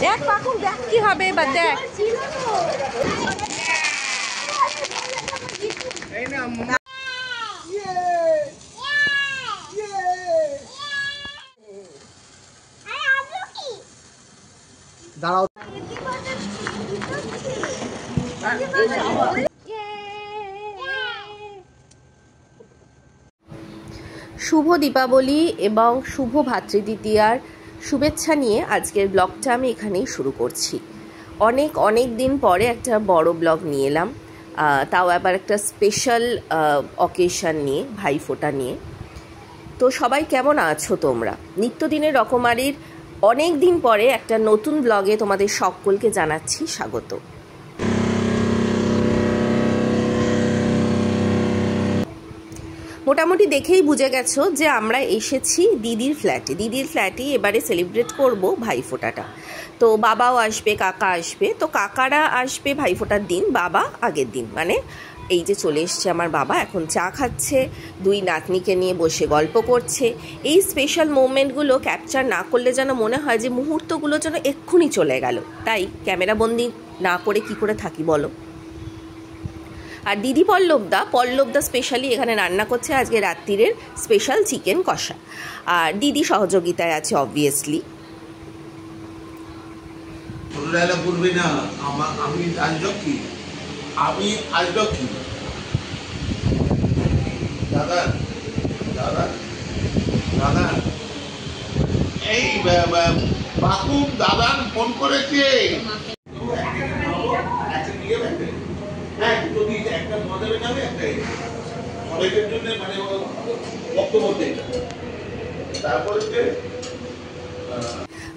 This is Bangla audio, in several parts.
দেখ পাকুন, দেখ কি হবে এবার, দেখ। দাঁড়াও। শুভ দীপাবলি এবং শুভ ভাতৃদ্বিতীয়ার শুভেচ্ছা নিয়ে আজকের ব্লগটা আমি এখানেই শুরু করছি। অনেক দিন পরে একটা বড় ব্লগ নিয়ে এলাম, তাও আবার একটা স্পেশাল অকেশন নিয়ে, ভাইফোঁটা নিয়ে। তো সবাই কেমন আছো তোমরা? নিত্যদিনের রকমারির অনেক দিন পরে একটা নতুন ব্লগে তোমাদের সকলকে জানাচ্ছি স্বাগত। মোটামুটি দেখেই বুঝে গেছো যে আমরা এসেছি দিদির ফ্ল্যাটে। দিদির ফ্ল্যাটেই এবারে সেলিব্রেট করব ভাইফোঁটাটা। তো বাবাও আসবে, কাকা আসবে। তো কাকারা আসবে ভাইফোঁটার দিন, বাবা আগের দিন। মানে এই যে চলে এসছে আমার বাবা, এখন চা খাচ্ছে, দুই নাতনিকে নিয়ে বসে গল্প করছে। এই স্পেশাল মোমেন্টগুলো ক্যাপচার না করলে যেন মনে হয় যে মুহূর্তগুলো যেন এক্ষুনি চলে গেল। তাই ক্যামেরাবন্দি না করে কি করে থাকি বলো? আর দিদি পল্লবদা স্পেশালি এখানে রান্না করছে আজকে রাত্রিরের স্পেশাল চিকেন কষা। আর দিদি সহযোগিতায় আছে অবভিয়াসলি। এই বাকুম দাদা ফোন করেছে।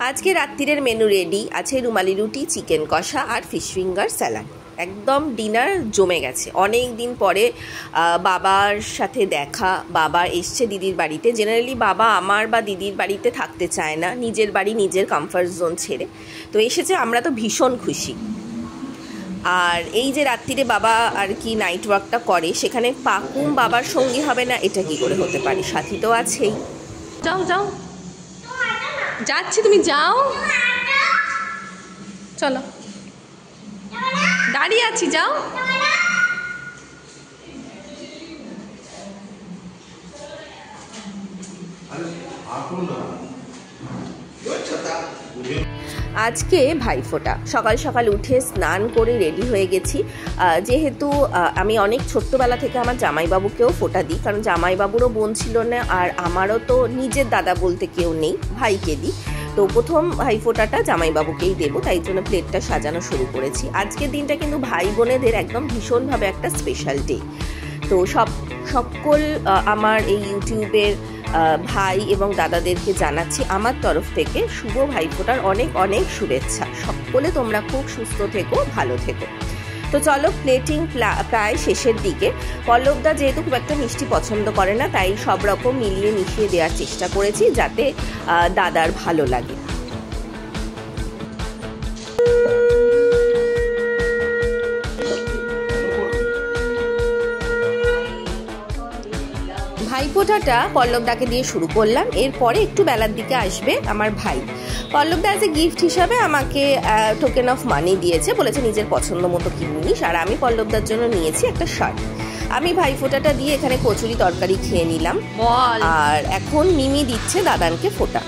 আজকে রাত্রিরের মেনু রেডি আছে, রুমালি রুটি, চিকেন কষা আর ফিশ ফিঙ্গার স্যালাড। একদম ডিনার জমে গেছে। অনেক দিন পরে বাবার সাথে দেখা। বাবা এসছে দিদির বাড়িতে। জেনারেলি বাবা আমার বা দিদির বাড়িতে থাকতে চায় না, নিজের বাড়ি নিজের কমফর্ট জোন ছেড়ে। তো এসেছে, আমরা তো ভীষণ খুশি। আর এই যে রাত্রিরে বাবা আর কি নাইট ওয়ার্কটা করে, সেখানে পাকুম বাবার সঙ্গী হবে না এটা কি করে হতে পারে? সাথী তো আছেই। যাও যাও, যাচ্ছি, তুমি যাও, চলো, দাঁড়িয়ে আছি, যাও। আজকে ভাইফোঁটা। সকাল সকাল উঠে স্নান করে রেডি হয়ে গেছি। যেহেতু আমি অনেক ছোট্টবেলা থেকে আমার জামাইবাবুকেও ফোঁটা দিই, কারণ জামাইবাবুরও বোন ছিল না, আর আমারও তো নিজের দাদা বলতে কেউ নেই, ভাইকে দিই। তো প্রথম ভাইফোঁটাটা জামাইবাবুকেই দেবো, তাই জন্য প্লেটটা সাজানো শুরু করেছি। আজকের দিনটা কিন্তু ভাই বোনেদের একদম ভীষণভাবে একটা স্পেশাল ডে। তো সকল আমার এই ইউটিউবের ভাই এবং দাদাদেরকে জানাচ্ছি আমার তরফ থেকে শুভ ভাইফোঁটার অনেক শুভেচ্ছা। সকলে তোমরা খুব সুস্থ থেকো, ভালো থেকো। তো চলো, প্লেটিং প্রায় শেষের দিকে। পল্লবদা যেহেতু খুব একটা মিষ্টি পছন্দ করে না, তাই সব রকম মিলিয়ে মিশিয়ে দেওয়ার চেষ্টা করেছি যাতে দাদার ভালো লাগে। ভাইফোঁটাটা পল্লবদাকে দিয়ে শুরু করলাম। এরপরে একটু বেলার দিকে আসবে আমার ভাই। পল্লবদা এজ এ গিফট হিসাবে আমাকে টোকেন অফ মানি দিয়েছে, বলেছে নিজের পছন্দ মতো কি নিস। আর আমি পল্লবদার জন্য নিয়েছি একটা শার্ট। আমি ভাইফোঁটাটা দিয়ে এখানে কচুরি তরকারি খেয়ে নিলাম। আর এখন মিমি দিচ্ছে দাদানকে ফোঁটা।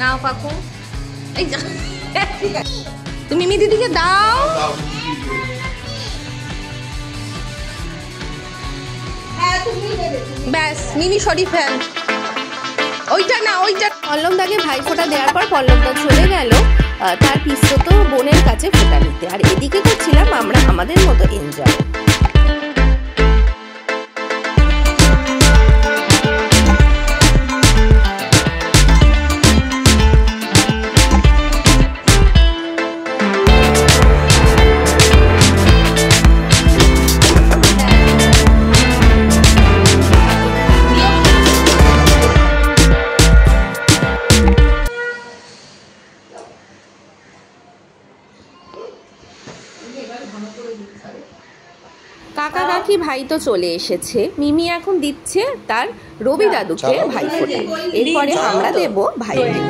নাও পাকু, এই যা, তুমি মিমি দিদিকে দাও। ব্যাস, মিমি শরীফ ফ্যান। ওইটা না, ওইটা। পল্লবদাকে ভাইফোঁটা দেওয়ার পর পল্লবদা চলে গেল তার পিস্তত বোনের কাছে ফোঁটা নিতে, আর এদিকে করছিলাম আমরা আমাদের মতো এনজয়। কাকা কাকি ভাই তো চলে এসেছে, মিমি এখন দিচ্ছে তার রবি দাদুকে ভাইফোঁটা, এরপরে আমরা দেব ভাইকে।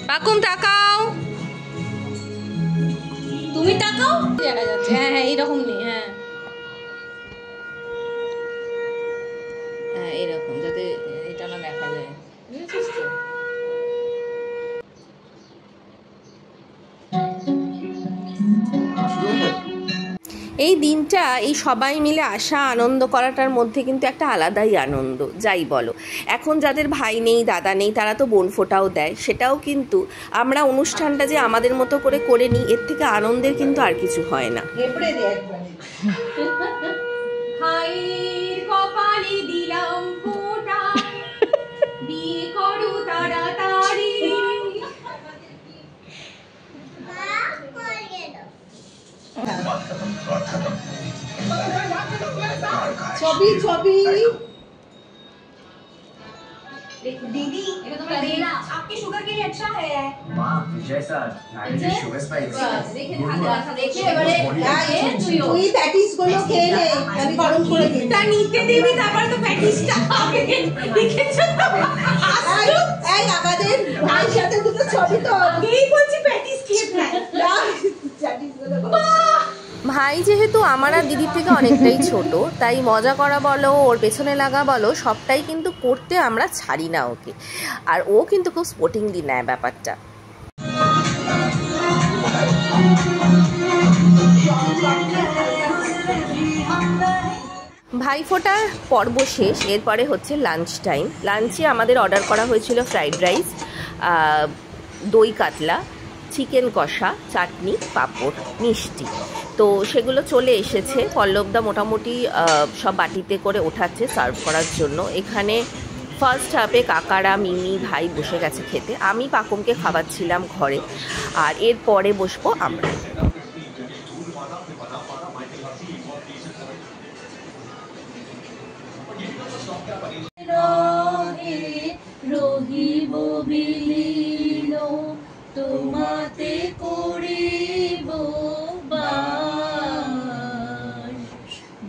পাকুম তাকাও, তুমি তাকাও, দেখা যাচ্ছে। হ্যাঁ হ্যাঁ এইরকম নেই, হ্যাঁ হ্যাঁ এইরকম, যাতে এটা না দেখা যায়, বুঝেছিস তো? এই দিনটা এই সবাই মিলে আসা আনন্দ করাটার মধ্যে কিন্তু একটা আলাদাই আনন্দ, যাই বলো। এখন যাদের ভাই নেই দাদা নেই তারা তো বোন ফোঁটাও দেয়, সেটাও কিন্তু আমরা অনুষ্ঠানটা যে আমাদের মতো করে নিই, এর থেকে আনন্দের কিন্তু আর কিছু হয় না। কপালে দিলাম ফোঁটা, বিয়ে করো তাড়াতাড়ি। ছবি ছবি दीदी ये तो करेला आपकी शुगर के लिए अच्छा है मां विजय सर नाइट शुगर स्पाइस देखिए बड़े তুই প্যাটিস গুলো খেয়ে নে, আমি গরম করে দিই। তা নিতে দিবি, তারপর তো প্যাটিসটা খাবে, দেখেছো তো? এই আমাদের ভাইয়ের সাথে দুটো ছবি তো আগেই বলছি প্যাটিস খেয়ে ফেল না, প্যাটিস গুলো ভাই যেহেতু আমার আর দিদির থেকে অনেকটাই ছোট, তাই মজা করা বলো, ওর পেছনে লাগা বলো, সবটাই কিন্তু করতে আমরা ছাড়ি না ওকে, আর ও কিন্তু খুব স্পোর্টিংলি নেয় ব্যাপারটা। ভাইফোঁটার পর্ব শেষ, এরপরে হচ্ছে লাঞ্চ টাইম। লাঞ্চে আমাদের অর্ডার করা হয়েছিল ফ্রাইড রাইস, দই কাতলা, চিকেন কষা, চাটনি, পাঁপড়, মিষ্টি। তো সেগুলো চলে এসেছে, পল্লবদা মোটামুটি সব বাটিতে করে ওঠাচ্ছে সার্ভ করার জন্য। এখানে ফার্স্ট হাফে কাকারা মিমি ভাই বসে গেছে খেতে, আমি পাকুমকে খাওয়াচ্ছিলাম ঘরে, আর এরপরে বসবো আমরা। রহিব বিলীন তোমাতে করিব বাস,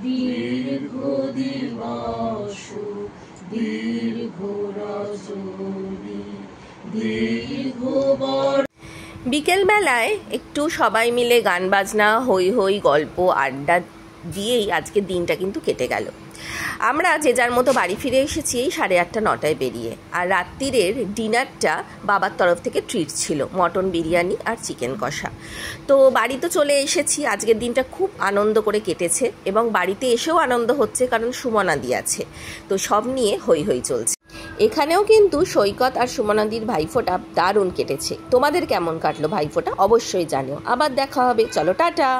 দীর্ঘ দিবস দীর্ঘ রজনী দীর্ঘ বর। বিকেলবেলায় একটু সবাই মিলে গান বাজনা হই হই গল্প আড্ডা দিয়েই আজকের দিনটা কিন্তু কেটে গেল। আমরা যে যার মতো বাড়ি ফিরে এসেছি এই 8:30-9টায় বেরিয়ে, আর রাত্রিরের ডিনারটা বাবার তরফ থেকে ট্রিট ছিল, মটন বিরিয়ানি আর চিকেন কষা। তো বাড়ি তো চলে এসেছি, আজকের দিনটা খুব আনন্দ করে কেটেছে, এবং বাড়িতে এসেও আনন্দ হচ্ছে কারণ সুমনাদি আছে, তো সব নিয়ে হই হই চলছে। এখানেও কিন্তু সৈকত আর সুমনাদির ভাইফোঁটা দারুণ কেটেছে। তোমাদের কেমন কাটলো ভাইফোঁটা অবশ্যই জানিও। আবার দেখা হবে, চলো টাটা।